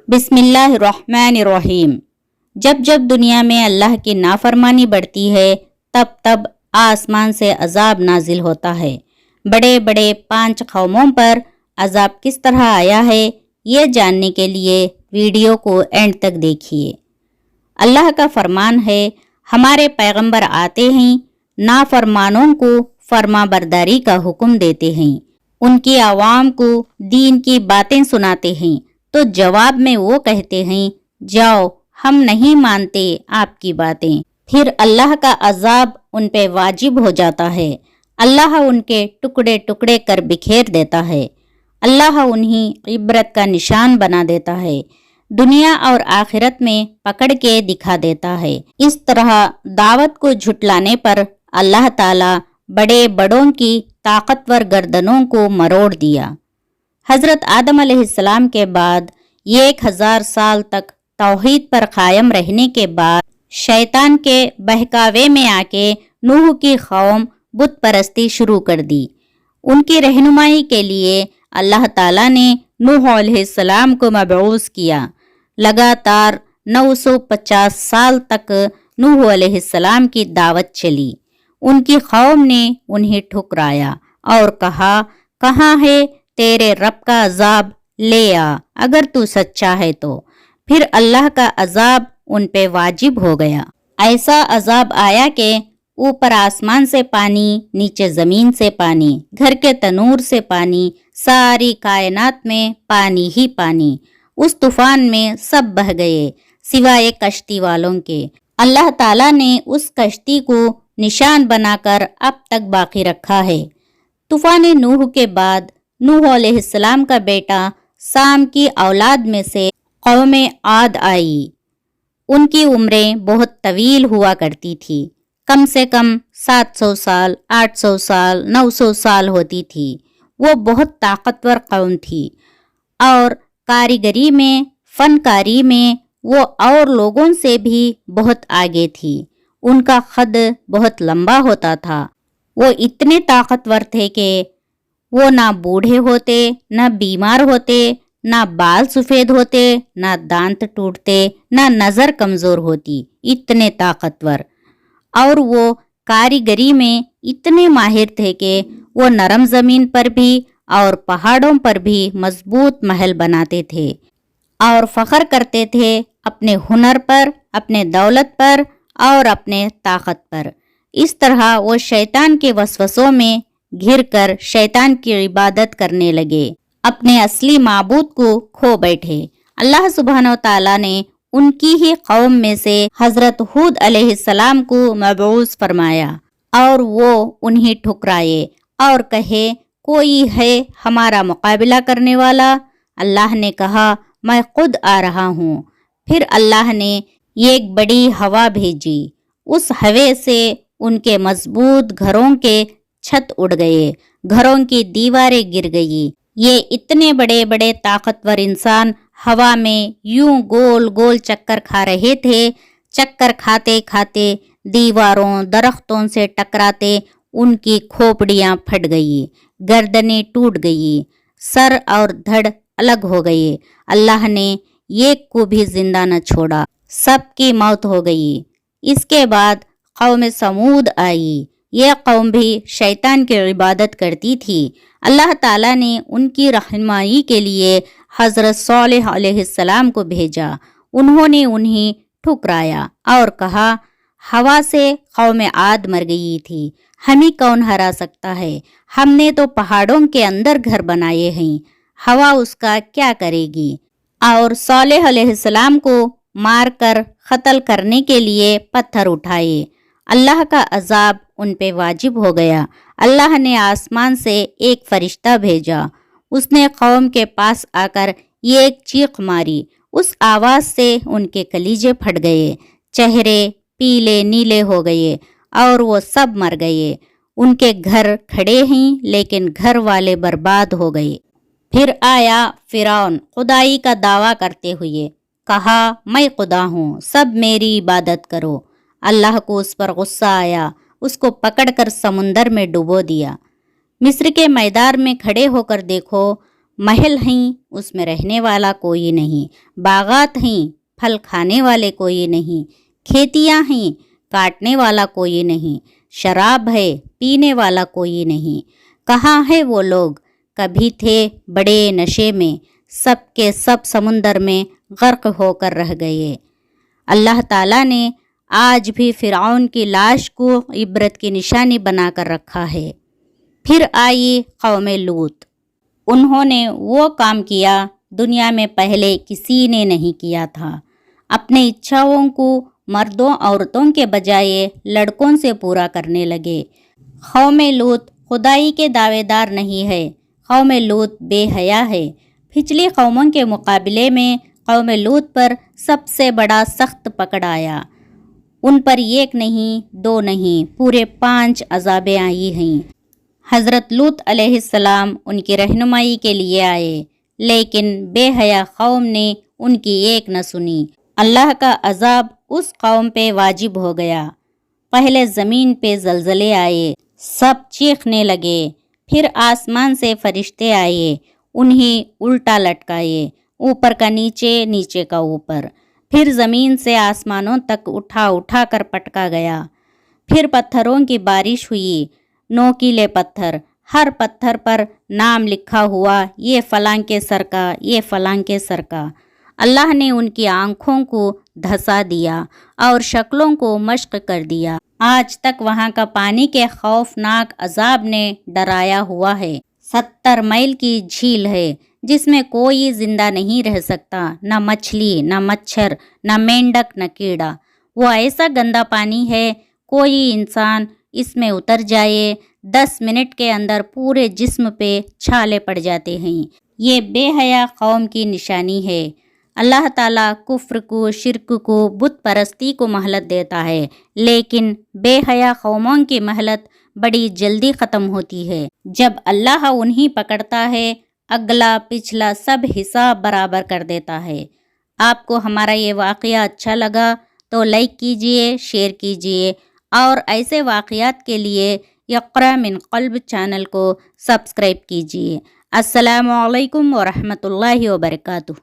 बिस्मिल्लाहिर्रहमानिर्रहीम। जब जब दुनिया में अल्लाह की नाफरमानी बढ़ती है तब तब आसमान से अजाब नाजिल होता है। बड़े बड़े 5 कौमों पर अजाब किस तरह आया है ये जानने के लिए वीडियो को एंड तक देखिए। अल्लाह का फरमान है, हमारे पैगंबर आते हैं, नाफरमानों को फरमाबरदारी का हुक्म देते हैं, उनकी आवाम को दीन की बातें सुनाते हैं, तो जवाब में वो कहते हैं जाओ हम नहीं मानते आपकी बातें। फिर अल्लाह का अजाब उन पे वाजिब हो जाता है। अल्लाह उनके टुकड़े टुकड़े कर बिखेर देता है। अल्लाह उन्हें इबरत का निशान बना देता है, दुनिया और आखिरत में पकड़ के दिखा देता है। इस तरह दावत को झुटलाने पर अल्लाह ताला बड़े बड़ों की ताकतवर गर्दनों को मरोड़ दिया। हज़रत आदम अलैहिस्सलाम के बाद 1000 साल तक तौहीद पर कायम रहने के बाद शैतान के बहकावे में आके नूह की कौम बुत परस्ती शुरू कर दी। उनकी रहनुमाई के लिए अल्लाह ताला ने नूह अलैहिस्सलाम को मबऊस किया। लगातार 950 साल तक नूह अलैहिस्सलाम की दावत चली। उनकी कौम ने उन्हें ठुकराया और कहा, कहाँ है तेरे रब का अजाब, ले आ अगर तू सच्चा है तो। फिर अल्लाह का अजाब उन पे वाजिब हो गया। ऐसा अजाब आया कि ऊपर आसमान से पानी, नीचे जमीन से पानी, घर के तनूर से पानी, सारी कायनात में पानी ही पानी। उस तूफान में सब बह गए सिवाय कश्ती वालों के। अल्लाह ताला ने उस कश्ती को निशान बनाकर अब तक बाकी रखा है। तूफान नूह के बाद नूह अलैहिस्सलाम का बेटा साम की औलाद में से कौमे आद आई। उनकी उम्रें बहुत तवील हुआ करती थी, कम से कम 700 साल, 800 साल, 900 साल होती थी। वो बहुत ताकतवर कौम थी और कारीगरी में, फनकारी में वो और लोगों से भी बहुत आगे थी। उनका कद बहुत लंबा होता था। वो इतने ताकतवर थे कि वो ना बूढ़े होते, ना बीमार होते, ना बाल सफ़ेद होते, ना दांत टूटते, ना नज़र कमज़ोर होती। इतने ताकतवर। और वो कारीगरी में इतने माहिर थे कि वो नरम ज़मीन पर भी और पहाड़ों पर भी मजबूत महल बनाते थे और फ़ख्र करते थे अपने हुनर पर, अपने दौलत पर और अपने ताकत पर। इस तरह वो शैतान के वसवसों में घिर कर शैतान की इबादत करने लगे, अपने असली माबूद को खो बैठे। अल्लाह सुब्हानहू व तआला ने उनकी ही कौम में से हजरत हूद अलैहिस्सलाम को मबऊस फरमाया और वो उन्हें ठुकराए और कहे, कोई है हमारा मुकाबला करने वाला? अल्लाह ने कहा, मैं खुद आ रहा हूँ। फिर अल्लाह ने एक बड़ी हवा भेजी। उस हवे से उनके मजबूत घरों के छत उड़ गए, घरों की दीवारें गिर गई। ये इतने बड़े बड़े ताकतवर इंसान हवा में यूं गोल गोल चक्कर खा रहे थे। चक्कर खाते खाते दीवारों, दरख्तों से टकराते उनकी खोपड़ियां फट गई, गर्दनें टूट गई, सर और धड़ अलग हो गए। अल्लाह ने एक को भी जिंदा न छोड़ा, सबकी मौत हो गई। इसके बाद कौम समूद आई। यह कौम भी शैतान की इबादत करती थी। अल्लाह ताला ने उनकी रहनुमाई के लिए हज़रत सालेह अलैहिस्सलाम को भेजा। उन्होंने उन्हें ठुकराया और कहा, हवा से कौम आद मर गई थी, हमें कौन हरा सकता है? हमने तो पहाड़ों के अंदर घर बनाए हैं, हवा उसका क्या करेगी? और सालेह अलैहिस्सलाम को मार कर कत्ल करने के लिए पत्थर उठाए। अल्लाह का अजाब उन पे वाजिब हो गया। अल्लाह ने आसमान से एक फरिश्ता भेजा। उसने कौम के पास आकर एक चीख मारी। उस आवाज़ से उनके कलीजे फट गए, चेहरे पीले नीले हो गए और वो सब मर गए। उनके घर खड़े हैं लेकिन घर वाले बर्बाद हो गए। फिर आया फिरौन खुदाई का दावा करते हुए, कहा, मैं खुदा हूँ, सब मेरी इबादत करो। अल्लाह को उस पर गुस्सा आया, उसको पकड़कर समुंदर में डुबो दिया। मिस्र के मैदान में खड़े होकर देखो, महल हैं, उसमें रहने वाला कोई नहीं, बागात हैं, फल खाने वाले कोई नहीं, खेतियां हैं, काटने वाला कोई नहीं, शराब है, पीने वाला कोई नहीं। कहाँ है वो लोग? कभी थे बड़े नशे में, सब के सब समुंदर में गर्क होकर रह गए। अल्लाह ताला ने आज भी फिरौन की लाश को इबरत की निशानी बनाकर रखा है। फिर आई कौम लूत। उन्होंने वो काम किया दुनिया में पहले किसी ने नहीं किया था। अपने इच्छाओं को मर्दों औरतों के बजाय लड़कों से पूरा करने लगे। कौम लूत खुदाई के दावेदार नहीं है, कौम लूत बेहया है। पिछली कौमों के मुकाबले में कौम लूत पर सबसे बड़ा सख्त पकड़ आया। उन पर एक नहीं, दो नहीं, पूरे 5 अज़ाबें आई हैं। हज़रत लूत अलैहिस्सलाम उनकी रहनुमाई के लिए आए, लेकिन बेहया कौम ने उनकी एक न सुनी। अल्लाह का अज़ाब उस कौम पे वाजिब हो गया। पहले ज़मीन पे ज़लज़ले आए, सब चीखने लगे। फिर आसमान से फरिश्ते आए, उन्हें उल्टा लटकाए, ऊपर का नीचे, नीचे का ऊपर। फिर ज़मीन से आसमानों तक उठा उठा कर पटका गया। फिर पत्थरों की बारिश हुई, नोकीले पत्थर, हर पत्थर पर नाम लिखा हुआ, ये फलां के सर का, ये फलां के सर का। अल्लाह ने उनकी आँखों को धंसा दिया और शक्लों को मश्क कर दिया। आज तक वहाँ का पानी के खौफनाक अजाब ने डराया हुआ है। 70 मील की झील है जिसमें कोई जिंदा नहीं रह सकता, न मछली, न मच्छर, न मेंढक, न कीड़ा। वो ऐसा गंदा पानी है, कोई इंसान इसमें उतर जाए 10 मिनट के अंदर पूरे जिस्म पे छाले पड़ जाते हैं। ये बेहया कौम की निशानी है। अल्लाह ताला कुफ्र को, शिरक को, बुत परस्ती को महलत देता है, लेकिन बेहया कौमों की महलत बड़ी जल्दी ख़त्म होती है। जब अल्लाह उन्हीं पकड़ता है, अगला पिछला सब हिसाब बराबर कर देता है। आपको हमारा ये वाक़या अच्छा लगा तो लाइक कीजिए, शेयर कीजिए और ऐसे वाक़यात के लिए यक़रा मिन क़ल्ब चैनल को सब्सक्राइब कीजिए। अस्सलामु अलैकुम व रहमतुल्लाहि व बरकातुहू।